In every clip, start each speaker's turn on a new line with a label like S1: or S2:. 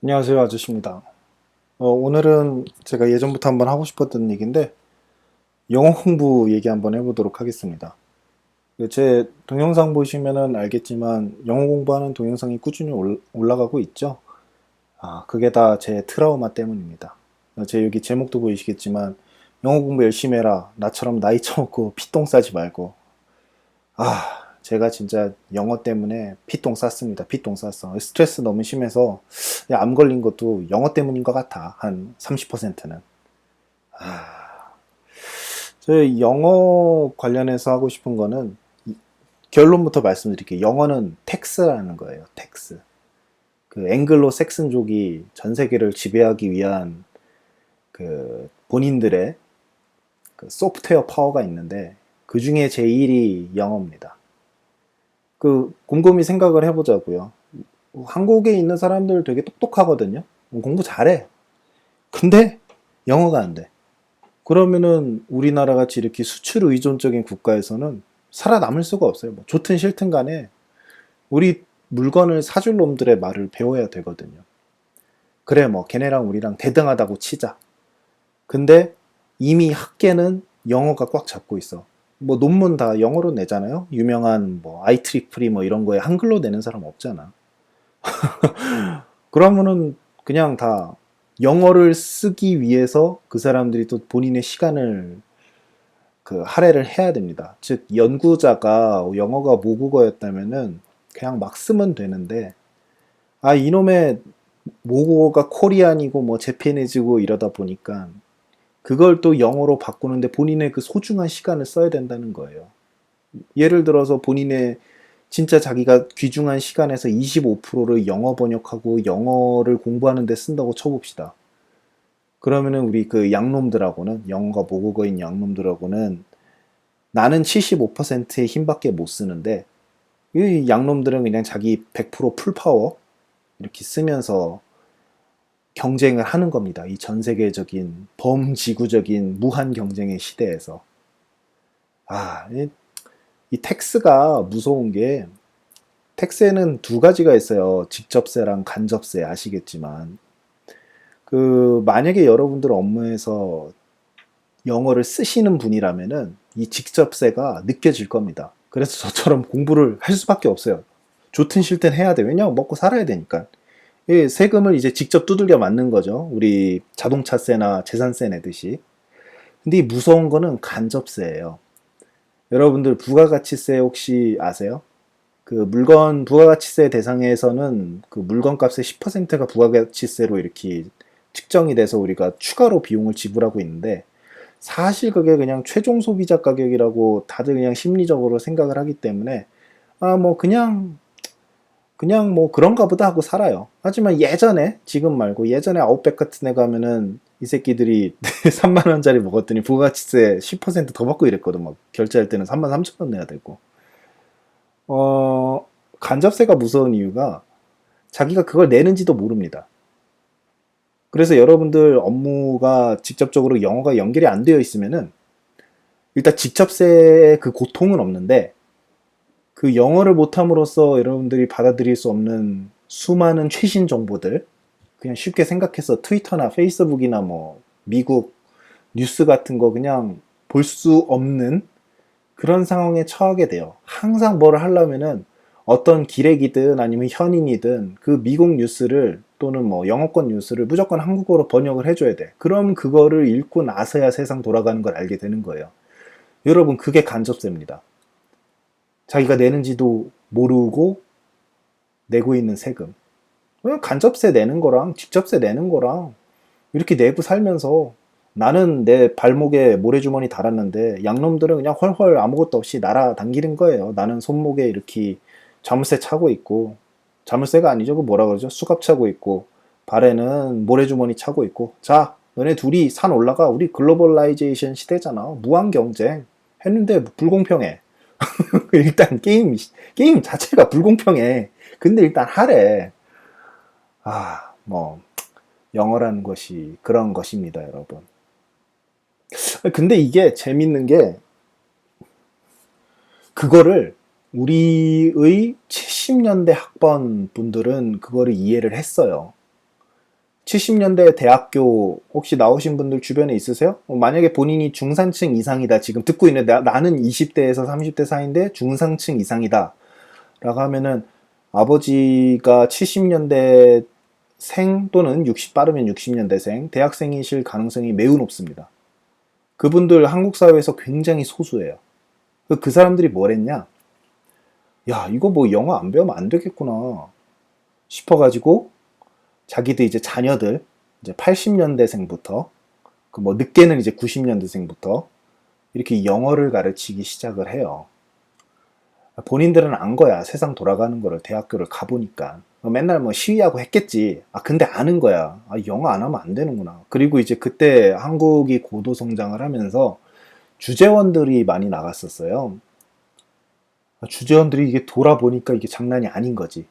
S1: 안녕하세요, 아저씨입니다. 오늘은 제가 예전부터 한번 하고 싶었던 얘기인데, 영어 공부 얘기 한번 해보도록 하겠습니다. 제 동영상 보시면은 알겠지만, 영어 공부하는 동영상이 꾸준히 올라가고 있죠? 그게 다 제 트라우마 때문입니다. 제 여기 제목도 보이시겠지만, 영어 공부 열심히 해라. 나처럼 나이 처먹고 피똥 싸지 말고. 제가 진짜 영어 때문에 피똥 쌌습니다. 피똥 쌌어. 스트레스 너무 심해서 암 걸린 것도 영어 때문인 것 같아. 한 30%는. 저 영어 관련해서 하고 싶은 거는 결론부터 말씀드릴게요. 영어는 텍스라는 거예요. 텍스. 그 앵글로 색슨족이 전 세계를 지배하기 위한 그 본인들의 그 소프트웨어 파워가 있는데 그 중에 제1이 영어입니다. 그 곰곰이 생각을 해보자고요. 한국에 있는 사람들 되게 똑똑하거든요. 공부 잘해. 근데 영어가 안 돼. 그러면은 우리나라 같이 이렇게 수출 의존적인 국가에서는 살아남을 수가 없어요. 뭐 좋든 싫든 간에 우리 물건을 사줄 놈들의 말을 배워야 되거든요. 그래 뭐 걔네랑 우리랑 대등하다고 치자. 근데 이미 학계는 영어가 꽉 잡고 있어. 뭐 논문 다 영어로 내잖아요. 유명한 뭐 IEEE 뭐 이런 거에 한글로 내는 사람 없잖아. 그러면은 그냥 다 영어를 쓰기 위해서 그 사람들이 또 본인의 시간을 그 할애를 해야 됩니다. 즉 연구자가 영어가 모국어였다면은 그냥 막 쓰면 되는데 이놈의 모국어가 코리안이고 뭐 재패니즈고 이러다 보니까 그걸 또 영어로 바꾸는데 본인의 그 소중한 시간을 써야 된다는 거예요. 예를 들어서 본인의 진짜 자기가 귀중한 시간에서 25%를 영어 번역하고 영어를 공부하는 데 쓴다고 쳐봅시다. 그러면은 우리 그 양놈들하고는 영어가 모국어인 양놈들하고는 나는 75%의 힘밖에 못 쓰는데 이 양놈들은 그냥 자기 100% 풀파워 이렇게 쓰면서 경쟁을 하는 겁니다. 이 전 세계적인 범지구적인 무한 경쟁의 시대에서. 아, 이 텍스가 무서운 게 텍스에는 두 가지가 있어요. 직접세랑 간접세 아시겠지만 만약에 여러분들 업무에서 영어를 쓰시는 분이라면은 이 직접세가 느껴질 겁니다. 그래서 저처럼 공부를 할 수밖에 없어요. 좋든 싫든 해야 돼. 왜냐하면 먹고 살아야 되니까. 이 세금을 이제 직접 두들겨 맞는 거죠. 우리 자동차세나 재산세 내듯이. 근데 이 무서운 거는 간접세예요. 여러분들 부가가치세 혹시 아세요? 그 물건 부가가치세 대상에서는 그 물건값의 10%가 부가가치세로 이렇게 측정이 돼서 우리가 추가로 비용을 지불하고 있는데 사실 그게 그냥 최종 소비자 가격이라고 다들 그냥 심리적으로 생각을 하기 때문에 뭐 그냥 뭐 그런가 보다 하고 살아요. 하지만 예전에 지금 말고 예전에 아웃백 같은 데 가면은 이 새끼들이 3만 원짜리 먹었더니 부가가치세 10%더 받고 이랬거든. 막 결제할 때는 3만 3천 원 내야 되고. 어, 간접세가 무서운 이유가 자기가 그걸 내는지도 모릅니다. 그래서 여러분들 업무가 직접적으로 영어가 연결이 안 되어 있으면은 일단 직접세의 그 고통은 없는데 그 영어를 못함으로써 여러분들이 받아들일 수 없는 수많은 최신 정보들 그냥 쉽게 생각해서 트위터나 페이스북이나 뭐 미국 뉴스 같은 거 그냥 볼 수 없는 그런 상황에 처하게 돼요. 항상 뭘 하려면은 어떤 기레기든 아니면 현인이든 그 미국 뉴스를 또는 뭐 영어권 뉴스를 무조건 한국어로 번역을 해줘야 돼. 그럼 그거를 읽고 나서야 세상 돌아가는 걸 알게 되는 거예요. 여러분, 그게 간접세입니다. 자기가 내는지도 모르고 내고 있는 세금. 간접세 내는 거랑 직접세 내는 거랑 이렇게 내고 살면서 나는 내 발목에 모래주머니 달았는데 양놈들은 그냥 헐헐 아무것도 없이 날아당기는 거예요. 나는 손목에 이렇게 자물쇠 차고 있고 자물쇠가 아니죠. 그 뭐라 그러죠? 수갑 차고 있고 발에는 모래주머니 차고 있고 자 너네 둘이 산 올라가. 우리 글로벌라이제이션 시대잖아. 무한 경쟁 했는데 불공평해. 일단 게임 자체가 불공평해. 근데 일단 하래. 뭐 영어라는 것이 그런 것입니다, 여러분. 근데 이게 재밌는 게 그거를 우리의 70년대 학번 분들은 그거를 이해를 했어요. 70년대 대학교 혹시 나오신 분들 주변에 있으세요? 만약에 본인이 중산층 이상이다. 지금 듣고 있는 나는 20대에서 30대 사이인데 중산층 이상이다. 라고 하면은 아버지가 70년대 생 또는 60 빠르면 60년대생 대학생이실 가능성이 매우 높습니다. 그분들 한국 사회에서 굉장히 소수예요. 그 사람들이 뭘 했냐? 야, 이거 뭐 영어 안 배우면 안 되겠구나 싶어가지고 자기들 이제 자녀들 이제 80년대생부터 그 뭐 늦게는 이제 90년대생부터 이렇게 영어를 가르치기 시작을 해요. 본인들은 안 거야. 세상 돌아가는 거를 대학교를 가보니까. 맨날 뭐 시위하고 했겠지. 아, 근데 아는 거야. 아, 영어 안 하면 안 되는구나. 그리고 이제 그때 한국이 고도 성장을 하면서 주재원들이 많이 나갔었어요. 주재원들이 이게 돌아보니까 이게 장난이 아닌 거지.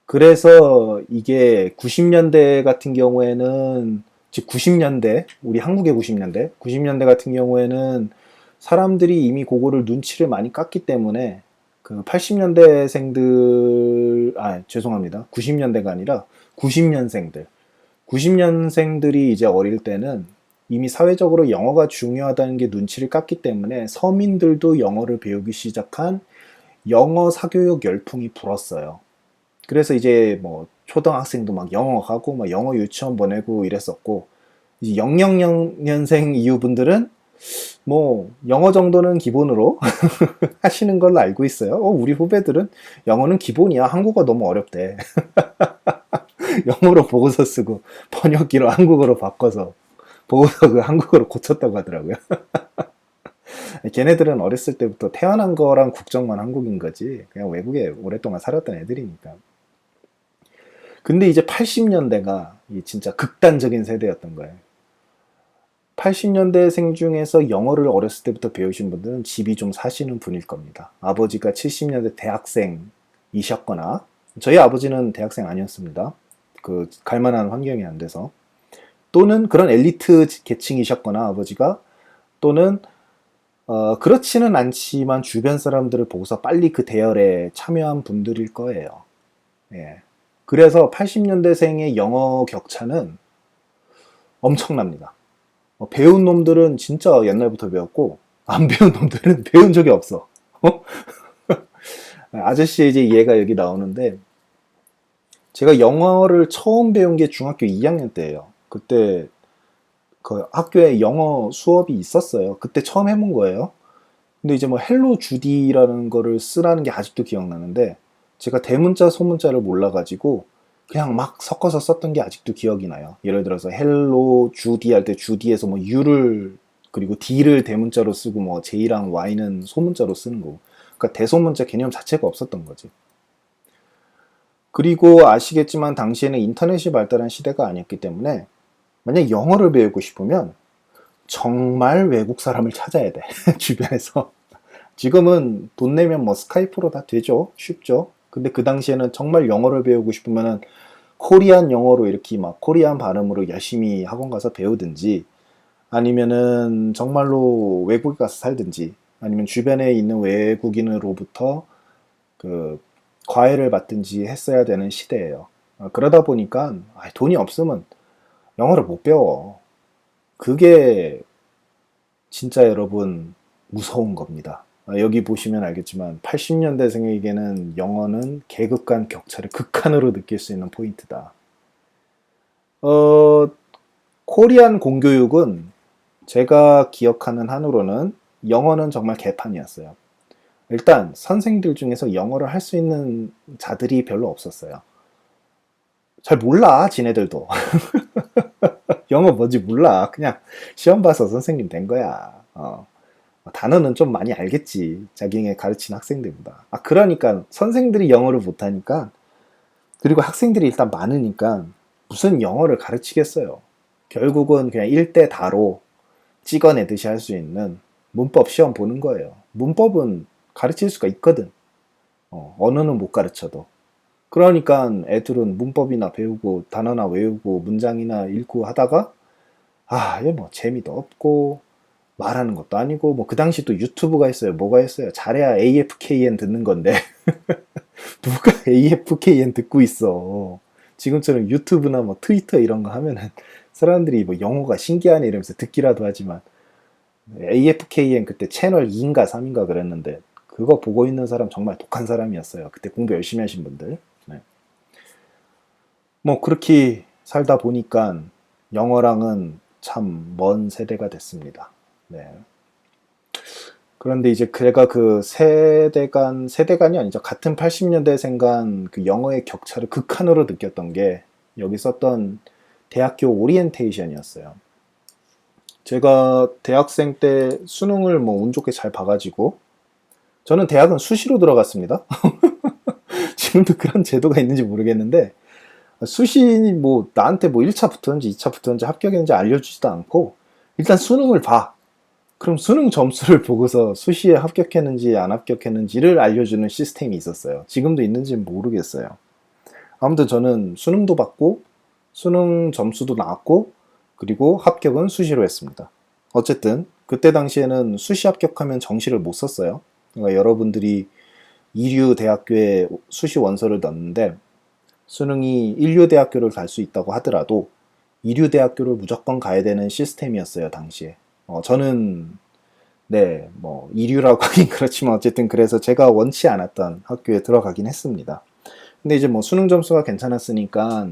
S1: 그래서 이게 90년대 같은 경우에는, 즉 90년대, 우리 한국의 90년대 같은 경우에는 사람들이 이미 그거를 눈치를 많이 깠기 때문에 그 80년대생들, 아, 죄송합니다. 90년대가 아니라 90년생들. 90년생들이 이제 어릴 때는 이미 사회적으로 영어가 중요하다는 게 눈치를 깠기 때문에 서민들도 영어를 배우기 시작한 영어 사교육 열풍이 불었어요. 그래서 이제 뭐 초등학생도 막 영어 가고 막 영어 유치원 보내고 이랬었고, 이제 000년생 이후 분들은 뭐 영어 정도는 기본으로 하시는 걸로 알고 있어요. 우리 후배들은 영어는 기본이야. 한국어 너무 어렵대. 영어로 보고서 쓰고 번역기로 한국어로 바꿔서 보고서 그 한국어로 고쳤다고 하더라고요. 걔네들은 어렸을 때부터 태어난 거랑 국적만 한국인 거지. 그냥 외국에 오랫동안 살았던 애들이니까. 근데 이제 80년대가 진짜 극단적인 세대였던 거예요. 80년대생 중에서 영어를 어렸을 때부터 배우신 분들은 집이 좀 사시는 분일 겁니다. 아버지가 70년대 대학생이셨거나, 저희 아버지는 대학생 아니었습니다. 그 갈만한 환경이 안 돼서. 또는 그런 엘리트 계층이셨거나 아버지가, 또는 그렇지는 않지만 주변 사람들을 보고서 빨리 그 대열에 참여한 분들일 거예요. 예. 그래서 80년대생의 영어 격차는 엄청납니다. 배운 놈들은 진짜 옛날부터 배웠고, 안 배운 놈들은 배운 적이 없어. 아저씨의 이제 얘가 여기 나오는데, 제가 영어를 처음 배운 게 중학교 2학년 때예요. 그때 그 학교에 영어 수업이 있었어요. 그때 처음 해본 거예요. 근데 이제 뭐 헬로 주디라는 거를 쓰라는 게 아직도 기억나는데, 제가 대문자 소문자를 몰라가지고 그냥 막 섞어서 썼던 게 아직도 기억이 나요. 예를 들어서 헬로 주디 할 때 주디에서 뭐 U를 그리고 D를 대문자로 쓰고 뭐 J랑 Y는 소문자로 쓰는 거고, 그러니까 대소문자 개념 자체가 없었던 거지. 그리고 아시겠지만 당시에는 인터넷이 발달한 시대가 아니었기 때문에 만약 영어를 배우고 싶으면 정말 외국 사람을 찾아야 돼. 주변에서. 지금은 돈 내면 뭐 스카이프로 다 되죠. 쉽죠. 근데 그 당시에는 정말 영어를 배우고 싶으면은 코리안 영어로 이렇게 막 코리안 발음으로 열심히 학원 가서 배우든지, 아니면은 정말로 외국에 가서 살든지, 아니면 주변에 있는 외국인으로부터 그 과외를 받든지 했어야 되는 시대예요. 그러다 보니까 돈이 없으면 영어를 못 배워. 그게 진짜 여러분 무서운 겁니다. 여기 보시면 알겠지만 80년대생에게는 영어는 계급 간 격차를 극한으로 느낄 수 있는 포인트다. 코리안 공교육은 제가 기억하는 한으로는 영어는 정말 개판이었어요. 일단 선생들 중에서 영어를 할 수 있는 자들이 별로 없었어요. 잘 몰라, 지네들도. 영어 뭔지 몰라. 그냥 시험 봐서 선생님 된 거야. 단어는 좀 많이 알겠지. 자기네 가르친 학생들보다. 그러니까 선생들이 영어를 못하니까, 그리고 학생들이 일단 많으니까 무슨 영어를 가르치겠어요. 결국은 그냥 1대 다로 찍어내듯이 할 수 있는 문법 시험 보는 거예요. 문법은 가르칠 수가 있거든. 언어는 못 가르쳐도. 그러니까 애들은 문법이나 배우고 단어나 외우고 문장이나 읽고 하다가 이게 뭐 재미도 없고 말하는 것도 아니고, 뭐 그 당시 또 유튜브가 있어요. 뭐가 있어요. 잘해야 AFKN 듣는 건데 누가 AFKN 듣고 있어. 지금처럼 유튜브나 뭐 트위터 이런 거 하면은 사람들이 뭐 영어가 신기하네 이러면서 듣기라도 하지만 AFKN 그때 채널 2인가 3인가 그랬는데 그거 보고 있는 사람 정말 독한 사람이었어요. 그때 공부 열심히 하신 분들. 네. 뭐 그렇게 살다 보니까 영어랑은 참 먼 세대가 됐습니다. 네. 그런데 이제 제가 그 세대간이 아니죠. 같은 80년대생간 그 영어의 격차를 극한으로 느꼈던 게 여기 썼던 대학교 오리엔테이션이었어요. 제가 대학생 때 수능을 뭐 운 좋게 잘 봐가지고 저는 대학은 수시로 들어갔습니다. 지금도 그런 제도가 있는지 모르겠는데 수시 뭐 나한테 뭐 1차 붙었는지 2차 붙었는지 합격했는지 알려주지도 않고 일단 수능을 봐. 그럼 수능 점수를 보고서 수시에 합격했는지 안 합격했는지를 알려주는 시스템이 있었어요. 지금도 있는지는 모르겠어요. 아무튼 저는 수능도 받고 수능 점수도 나왔고 그리고 합격은 수시로 했습니다. 어쨌든 그때 당시에는 수시 합격하면 정시를 못 썼어요. 그러니까 여러분들이 이류 대학교에 수시 원서를 넣었는데 수능이 일류 대학교를 갈 수 있다고 하더라도 이류 대학교를 무조건 가야 되는 시스템이었어요, 당시에. 저는 네, 뭐 이류라고 하긴 그렇지만 어쨌든 그래서 제가 원치 않았던 학교에 들어가긴 했습니다. 근데 이제 뭐 수능 점수가 괜찮았으니까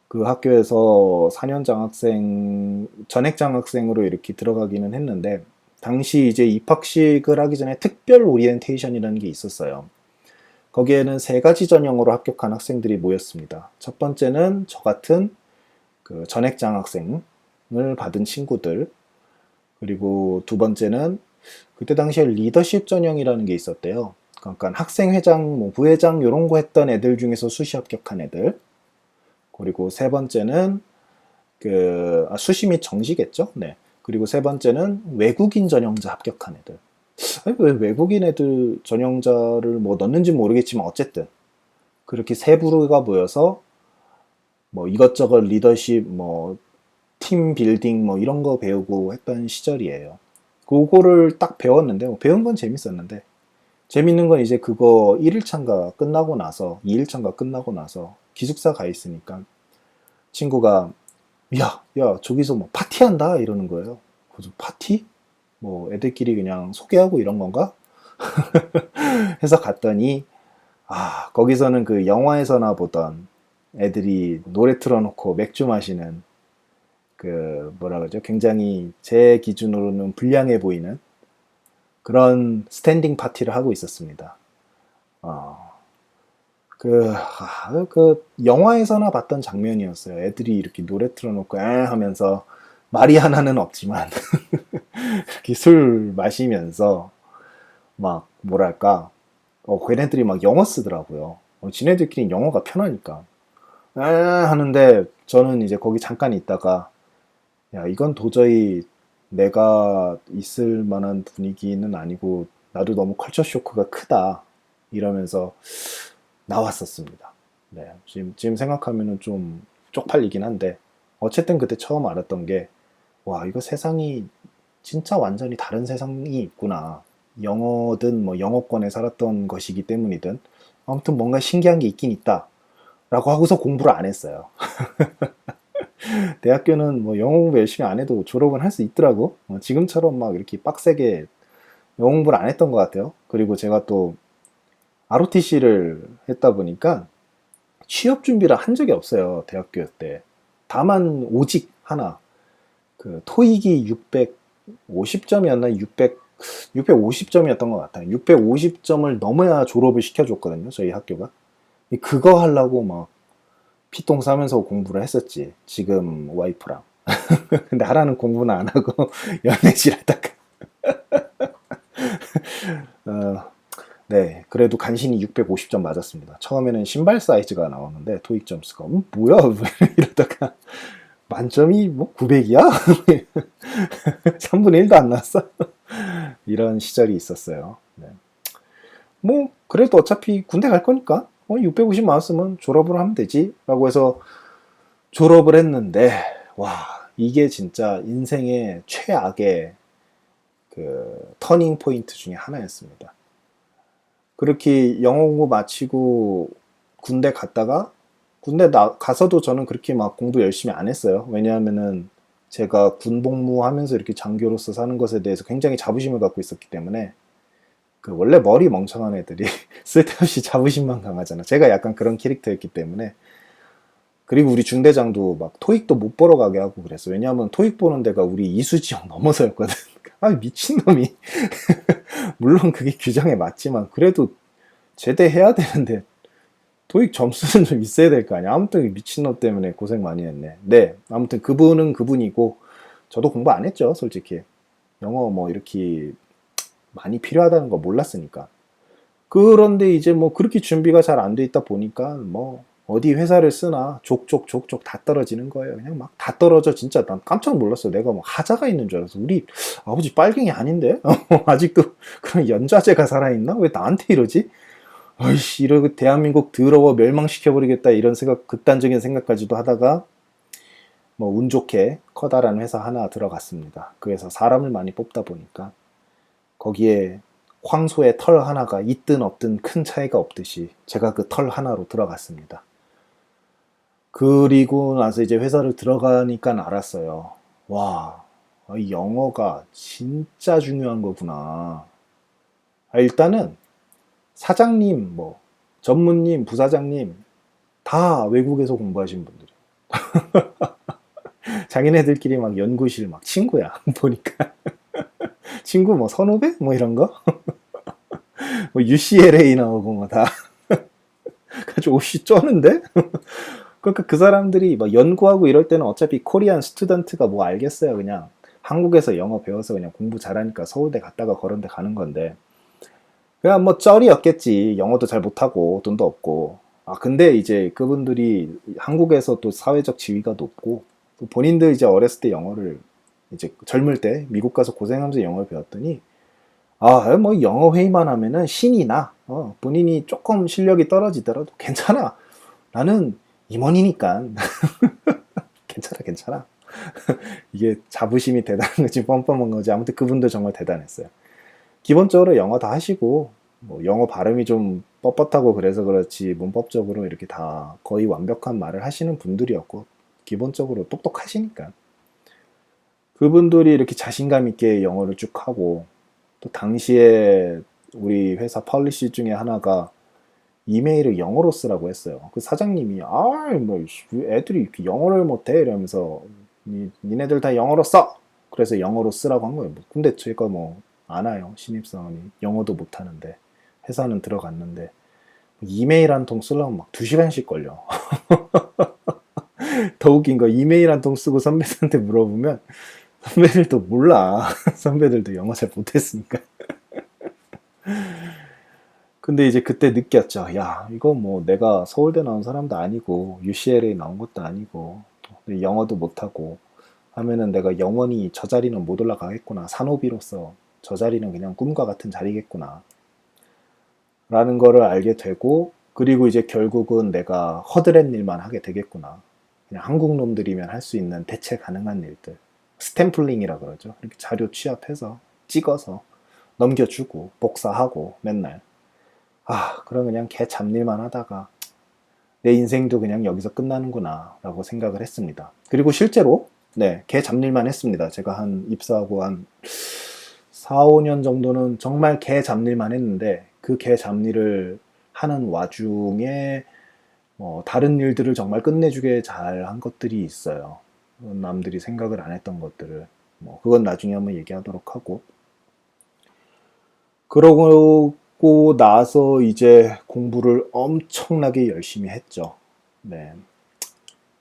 S1: 그 학교에서 4년 장학생, 전액 장학생으로 이렇게 들어가기는 했는데 당시 이제 입학식을 하기 전에 특별 오리엔테이션이라는 게 있었어요. 거기에는 세 가지 전형으로 합격한 학생들이 모였습니다. 첫 번째는 저 같은 그 전액 장학생을 받은 친구들, 그리고 두 번째는 그때 당시에 리더십 전형이라는 게 있었대요. 그러니까 학생회장, 뭐 부회장 이런 거 했던 애들 중에서 수시 합격한 애들. 그리고 세 번째는 수시 및 정시겠죠? 네. 그리고 세 번째는 외국인 전형자 합격한 애들. 아니, 왜 외국인 애들 전형자를 뭐 넣는지 모르겠지만 어쨌든 그렇게 세 부류가 모여서 뭐 이것저것 리더십, 뭐 팀 빌딩 뭐 이런 거 배우고 했던 시절이에요. 그거를 딱 배웠는데 뭐 배운 건 재밌었는데 재밌는 건 이제 그거 1일차인가 끝나고 나서 2일차인가 끝나고 나서 기숙사 가 있으니까 친구가 야 저기서 뭐 파티한다 이러는 거예요. 그래서 파티? 뭐 애들끼리 그냥 소개하고 이런 건가? 해서 갔더니 거기서는 그 영화에서나 보던 애들이 노래 틀어놓고 맥주 마시는 그 뭐라 그러죠? 굉장히 제 기준으로는 불량해 보이는 그런 스탠딩 파티를 하고 있었습니다. 어, 그 영화에서나 봤던 장면이었어요. 애들이 이렇게 노래 틀어놓고 하면서 말이 하나는 없지만 이렇게 술 마시면서 막 뭐랄까 걔네들이 막 영어 쓰더라고요. 지네들끼리 영어가 편하니까 하는데 저는 이제 거기 잠깐 있다가 야 이건 도저히 내가 있을 만한 분위기는 아니고 나도 너무 컬처 쇼크가 크다 이러면서 나왔었습니다. 네, 지금 생각하면은 좀 쪽팔리긴 한데 어쨌든 그때 처음 알았던 게 와 이거 세상이 진짜 완전히 다른 세상이 있구나. 영어든 뭐 영어권에 살았던 것이기 때문이든 아무튼 뭔가 신기한 게 있긴 있다. 라고 하고서 공부를 안 했어요. 대학교는 뭐 영어 공부 열심히 안 해도 졸업은 할 수 있더라고. 지금처럼 막 이렇게 빡세게 영어 공부를 안 했던 것 같아요. 그리고 제가 또 ROTC를 했다 보니까 취업 준비를 한 적이 없어요. 대학교 때. 다만 오직 하나. 그 토익이 650점이었나 650점이었던 것 같아요. 650점을 넘어야 졸업을 시켜줬거든요. 저희 학교가. 그거 하려고 막 피똥 싸면서 공부를 했었지. 지금 와이프랑. 근데 하라는 공부는 안 하고 연애질 하다가 어, 네 그래도 간신히 650점 맞았습니다. 처음에는 신발 사이즈가 나왔는데 토익 점수가 뭐야 이러다가 만점이 뭐 900이야? 3분의 1도 안 나왔어? 이런 시절이 있었어요. 네. 뭐 그래도 어차피 군대 갈 거니까 650 맞았으면 졸업을 하면 되지 라고 해서 졸업을 했는데 와 이게 진짜 인생의 최악의 그 터닝 포인트 중에 하나였습니다. 그렇게 영어 공부 마치고 군대 갔다가 군대 가서도 저는 그렇게 막 공부 열심히 안 했어요. 왜냐하면은 제가 군 복무하면서 이렇게 장교로서 사는 것에 대해서 굉장히 자부심을 갖고 있었기 때문에 그 원래 머리 멍청한 애들이 쓸데없이 자부심만 강하잖아. 제가 약간 그런 캐릭터였기 때문에. 그리고 우리 중대장도 막 토익도 못 보러 가게 하고 그랬어. 왜냐하면 토익 보는 데가 우리 이수 지역 넘어서였거든. 아, 미친놈이. 물론 그게 규정에 맞지만 그래도 제대해야 되는데 토익 점수는 좀 있어야 될 거 아니야. 아무튼 미친놈 때문에 고생 많이 했네. 네, 아무튼 그분은 그분이고 저도 공부 안 했죠, 솔직히. 영어 뭐 이렇게 많이 필요하다는 거 몰랐으니까. 그런데 이제 뭐 그렇게 준비가 잘 안 돼 있다 보니까 뭐 어디 회사를 쓰나 족족 다 떨어지는 거예요. 그냥 막 다 떨어져. 진짜 난 깜짝 놀랐어. 내가 뭐 하자가 있는 줄 알았어. 우리 아버지 빨갱이 아닌데? 아직도 그런 연좌제가 살아있나? 왜 나한테 이러지? 아이씨, 이러고 대한민국 더러워 멸망시켜버리겠다 이런 생각, 극단적인 생각까지도 하다가 뭐 운 좋게 커다란 회사 하나 들어갔습니다. 그래서 사람을 많이 뽑다 보니까 거기에 황소의 털 하나가 있든 없든 큰 차이가 없듯이 제가 그 털 하나로 들어갔습니다. 그리고 나서 이제 회사를 들어가니까 알았어요. 와, 이 영어가 진짜 중요한 거구나. 일단은 사장님, 뭐 전무님, 부사장님 다 외국에서 공부하신 분들이. 자기네들끼리 막 연구실 막 친구야. 보니까 친구 뭐 선후배 뭐 이런 거. 뭐 UCLA 나오고 뭐 다. 가지고 오씨 쩌는데? 그러니까 그 사람들이 막 연구하고 이럴 때는 어차피 코리안 스튜던트가 뭐 알겠어요. 그냥 한국에서 영어 배워서 그냥 공부 잘하니까 서울대 갔다가 그런 데 가는 건데. 그냥 뭐 쩔이었겠지. 영어도 잘 못하고 돈도 없고. 아 근데 이제 그분들이 한국에서 또 사회적 지위가 높고 또 본인들 이제 어렸을 때 영어를 이제 젊을 때 미국 가서 고생하면서 영어를 배웠더니 아 뭐 영어 회의만 하면은 신이 나. 본인이 조금 실력이 떨어지더라도 괜찮아. 나는 임원이니까 괜찮아. 이게 자부심이 대단한 건지 뻔뻔한 건지 아무튼 그분들 정말 대단했어요. 기본적으로 영어 다 하시고 뭐 영어 발음이 좀 뻣뻣하고 그래서 그렇지 문법적으로 이렇게 다 거의 완벽한 말을 하시는 분들이었고 기본적으로 똑똑하시니까 그분들이 이렇게 자신감 있게 영어를 쭉 하고 또 당시에 우리 회사 폴리시 중에 하나가 이메일을 영어로 쓰라고 했어요. 그 사장님이 뭐 애들이 이렇게 영어를 못해 이러면서 니네들 다 영어로 써. 그래서 영어로 쓰라고 한 거예요. 근데 제가 뭐 아나요 신입사원이 영어도 못하는데 회사는 들어갔는데 이메일 한 통 쓰려면 막 2시간씩 걸려. 더 웃긴 거 이메일 한 통 쓰고 선배들한테 물어보면 선배들도 몰라. 선배들도 영어 잘 못했으니까. 근데 이제 그때 느꼈죠. 야, 이거 뭐 내가 서울대 나온 사람도 아니고 UCLA 나온 것도 아니고 영어도 못하고 하면은 내가 영원히 저 자리는 못 올라가겠구나. 산호비로서 저 자리는 그냥 꿈과 같은 자리겠구나. 라는 거를 알게 되고 그리고 이제 결국은 내가 허드렛 일만 하게 되겠구나. 그냥 한국 놈들이면 할 수 있는 대체 가능한 일들. 스탬플링이라 그러죠. 이렇게 자료 취합해서 찍어서 넘겨주고 복사하고 맨날 그럼 그냥 개 잡일만 하다가 내 인생도 그냥 여기서 끝나는구나 라고 생각을 했습니다. 그리고 실제로 네, 개 잡일만 했습니다. 제가 한 입사하고 한 4, 5년 정도는 정말 개 잡일만 했는데 그 개 잡일을 하는 와중에 다른 일들을 정말 끝내주게 잘 한 것들이 있어요. 남들이 생각을 안 했던 것들을 그건 나중에 한번 얘기하도록 하고 그러고 나서 이제 공부를 엄청나게 열심히 했죠. 네.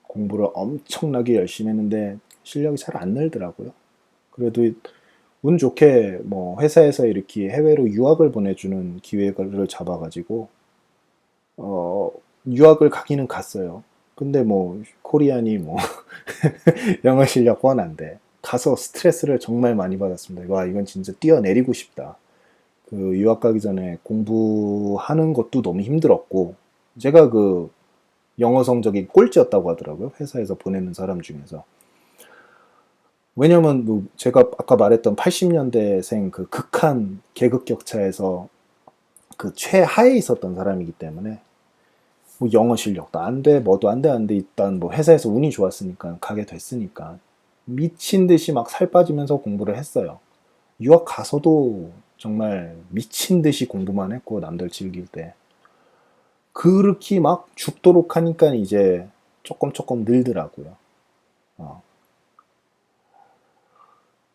S1: 공부를 엄청나게 열심히 했는데 실력이 잘 안 늘더라고요. 그래도 운 좋게 뭐 회사에서 이렇게 해외로 유학을 보내주는 기회를 잡아가지고 유학을 가기는 갔어요. 근데 뭐 코리안이 뭐 영어 실력 뻔한데 가서 스트레스를 정말 많이 받았습니다. 와 이건 진짜 뛰어내리고 싶다. 그 유학 가기 전에 공부하는 것도 너무 힘들었고 제가 그 영어 성적이 꼴찌였다고 하더라고요. 회사에서 보내는 사람 중에서. 왜냐면 뭐 제가 아까 말했던 80년대생 그 극한 계급 격차에서 그 최하에 있었던 사람이기 때문에 뭐 영어 실력도 안 돼, 뭐도 안 돼, 안 돼. 일단 뭐 회사에서 운이 좋았으니까 가게 됐으니까 미친 듯이 막 살 빠지면서 공부를 했어요. 유학 가서도 정말 미친 듯이 공부만 했고 남들 즐길 때 그렇게 막 죽도록 하니까 이제 조금 조금 늘더라고요. 어.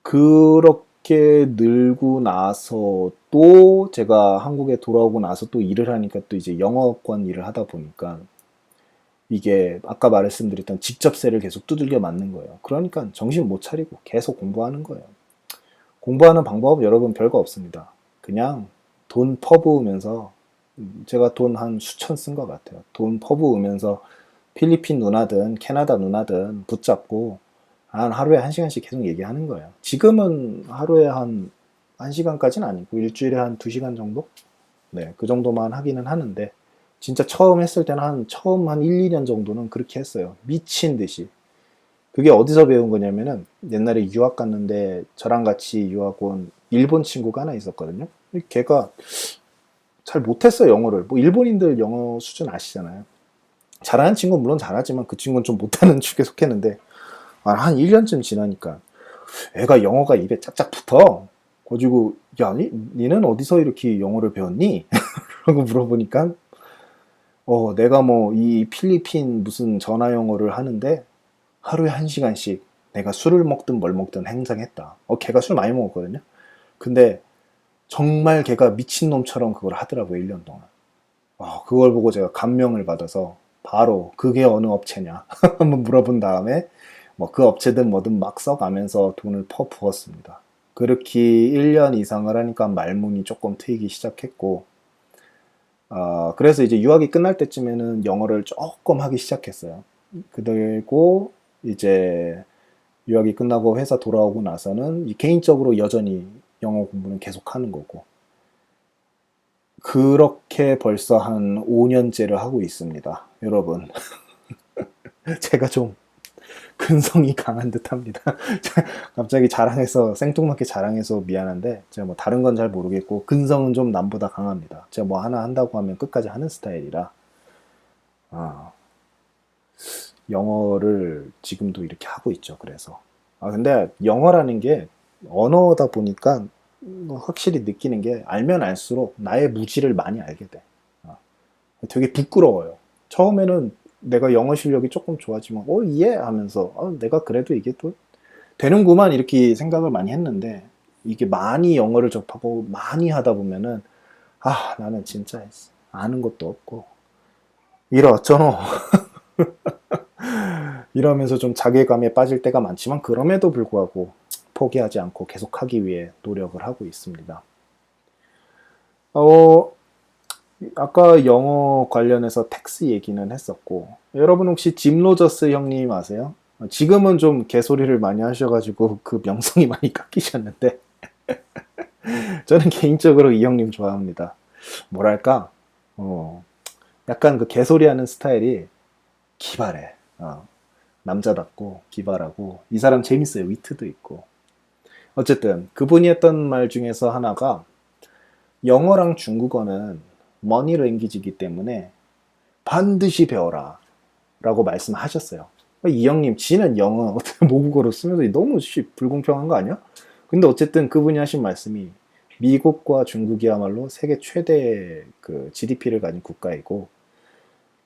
S1: 그렇게 늘고 나서 또 제가 한국에 돌아오고 나서 또 일을 하니까 또 이제 영어권 일을 하다 보니까 이게 아까 말씀드렸던 직접세를 계속 두들겨 맞는 거예요. 그러니까 정신 못 차리고 계속 공부하는 거예요. 공부하는 방법은 여러분 별거 없습니다. 그냥 돈 퍼부으면서 제가 돈 한 수천 쓴 것 같아요. 돈 퍼부으면서 필리핀 누나든 캐나다 누나든 붙잡고 한 하루에 한 시간씩 계속 얘기하는 거예요. 지금은 하루에 한 1시간까지는 아니고 일주일에 한 2시간 정도? 네, 그 정도만 하기는 하는데 진짜 처음 했을 때는 처음 한 1, 2년 정도는 그렇게 했어요. 미친 듯이. 그게 어디서 배운 거냐면은 옛날에 유학 갔는데 저랑 같이 유학 온 일본 친구가 하나 있었거든요. 걔가 잘 못했어요, 영어를. 뭐 일본인들 영어 수준 아시잖아요. 잘하는 친구는 물론 잘하지만 그 친구는 좀 못하는 축에 속했는데 한 1년쯤 지나니까 애가 영어가 입에 짝짝 붙어. 가지고 야, 니는 어디서 이렇게 영어를 배웠니? 라고 물어보니까 내가 뭐 이 필리핀 무슨 전화 영어를 하는데 하루에 1시간씩 내가 술을 먹든 뭘 먹든 행장했다. 걔가 술 많이 먹었거든요. 근데 정말 걔가 미친놈처럼 그걸 하더라고요, 1년 동안. 그걸 보고 제가 감명을 받아서 바로 그게 어느 업체냐 한번 물어본 다음에 뭐 그 업체든 뭐든 막 써가면서 돈을 퍼부었습니다. 그렇게 1년 이상을 하니까 말문이 조금 트이기 시작했고 그래서 이제 유학이 끝날 때쯤에는 영어를 조금 하기 시작했어요. 그리고 이제 유학이 끝나고 회사 돌아오고 나서는 개인적으로 여전히 영어 공부는 계속 하는 거고 그렇게 벌써 한 5년째를 하고 있습니다. 여러분 제가 좀 근성이 강한 듯합니다. 갑자기 자랑해서 생뚱맞게 자랑해서 미안한데 제가 뭐 다른 건 잘 모르겠고 근성은 좀 남보다 강합니다. 제가 뭐 하나 한다고 하면 끝까지 하는 스타일이라 아, 영어를 지금도 이렇게 하고 있죠. 그래서 근데 영어라는 게 언어다 보니까 확실히 느끼는 게 알면 알수록 나의 무지를 많이 알게 돼. 아, 되게 부끄러워요. 처음에는 내가 영어 실력이 조금 좋아지면 예 하면서 내가 그래도 이게 또 되는구만 이렇게 생각을 많이 했는데 이게 많이 영어를 접하고 많이 하다 보면은 나는 진짜 아는 것도 없고 이러저러 이러면서 좀 자괴감에 빠질 때가 많지만 그럼에도 불구하고 포기하지 않고 계속하기 위해 노력을 하고 있습니다. 어, 아까 영어 관련해서 텍스 얘기는 했었고 여러분 혹시 짐 로저스 형님 아세요? 지금은 좀 개소리를 많이 하셔가지고 그 명성이 많이 깎이셨는데 저는 개인적으로 이 형님 좋아합니다. 뭐랄까 약간 그 개소리하는 스타일이 기발해. 남자답고 기발하고 이 사람 재밌어요. 위트도 있고 어쨌든 그분이 했던 말 중에서 하나가 영어랑 중국어는 머니 랭귀지이기 때문에 반드시 배워라 라고 말씀하셨어요. 이 형님 지는 영어 모국어로 쓰면서 너무 불공평한 거 아니야? 근데 어쨌든 그분이 하신 말씀이 미국과 중국이야말로 세계 최대 그 GDP를 가진 국가이고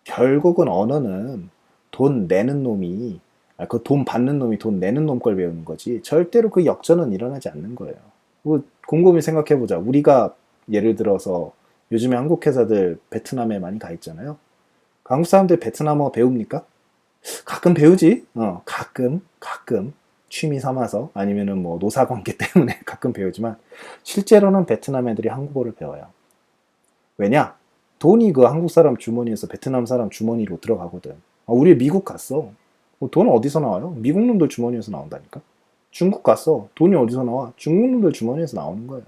S1: 결국은 언어는 돈 내는 놈이 그 돈 받는 놈이 돈 내는 놈 걸 배우는 거지 절대로 그 역전은 일어나지 않는 거예요. 뭐 곰곰이 생각해보자. 우리가 예를 들어서 요즘에 한국 회사들 베트남에 많이 가 있잖아요. 한국 사람들 베트남어 배웁니까? 가끔 배우지. 가끔 취미 삼아서 아니면은 뭐 노사 관계 때문에 가끔 배우지만 실제로는 베트남 애들이 한국어를 배워요. 왜냐? 돈이 그 한국 사람 주머니에서 베트남 사람 주머니로 들어가거든. 우리 미국 갔어. 돈 어디서 나와요? 미국 놈들 주머니에서 나온다니까. 중국 갔어. 돈이 어디서 나와? 중국 놈들 주머니에서 나오는 거예요.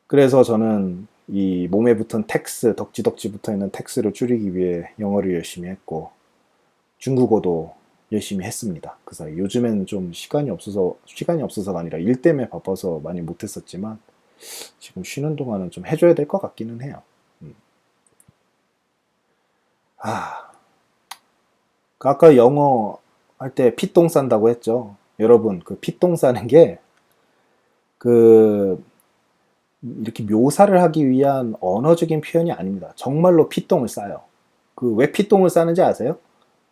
S1: 그래서 저는 이 몸에 붙은 텍스, 덕지덕지 붙어 있는 텍스를 줄이기 위해 영어를 열심히 했고 중국어도 열심히 했습니다. 그 사이 요즘엔 좀 시간이 없어서가 아니라 일 때문에 바빠서 많이 못했었지만 지금 쉬는 동안은 좀 해줘야 될 것 같기는 해요. 아, 아까 영어 할 때 피똥 싼다고 했죠. 여러분, 그 피똥 싸는 게, 그, 이렇게 묘사를 하기 위한 언어적인 표현이 아닙니다. 정말로 피똥을 싸요. 그 왜 피똥을 싸는지 아세요?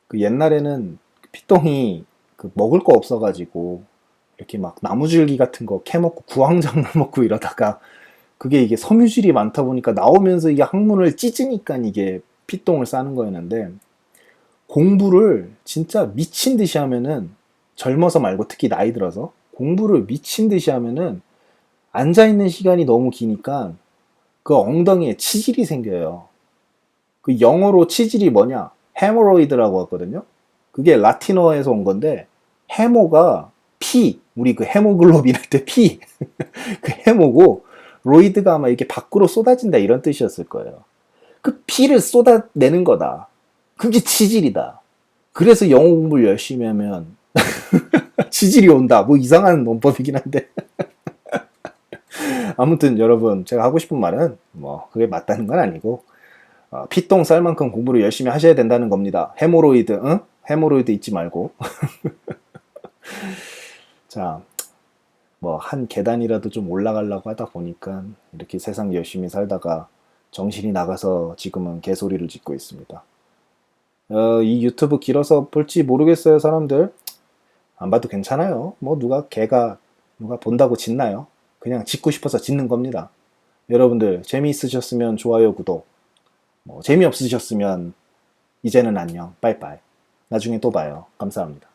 S1: 그 옛날에는 피똥이 그 먹을 거 없어가지고 이렇게 막 나무줄기 같은 거 캐먹고 구황작물 먹고 이러다가 그게 이게 섬유질이 많다 보니까 나오면서 이게 항문을 찢으니까 이게 피똥을 싸는 거였는데 공부를 진짜 미친 듯이 하면은 젊어서 말고 특히 나이 들어서 공부를 미친 듯이 하면은 앉아있는 시간이 너무 기니까 그 엉덩이에 치질이 생겨요. 그 영어로 치질이 뭐냐? 헤모로이드라고 하거든요. 그게 라틴어에서 온 건데 헤모가 피, 우리 그 헤모글로빈 할 때 피, 그 헤모고 로이드가 아마 이렇게 밖으로 쏟아진다 이런 뜻이었을 거예요. 그 피를 쏟아내는 거다. 그게 치질이다. 그래서 영어 공부를 열심히 하면 치질이 온다. 뭐 이상한 논법이긴 한데. 아무튼 여러분 제가 하고 싶은 말은 뭐 그게 맞다는 건 아니고 피똥 쌀 만큼 공부를 열심히 하셔야 된다는 겁니다. 헤모로이드, 응? 헤모로이드 잊지 말고. 자, 뭐 한 계단이라도 좀 올라가려고 하다 보니까 이렇게 세상 열심히 살다가 정신이 나가서 지금은 개소리를 짓고 있습니다. 이 유튜브 길어서 볼지 모르겠어요, 사람들. 안 봐도 괜찮아요. 뭐 누가 본다고 짓나요? 그냥 짓고 싶어서 짓는 겁니다. 여러분들 재미있으셨으면 좋아요, 구독. 뭐 재미없으셨으면 이제는 안녕, 빠이빠이. 나중에 또 봐요. 감사합니다.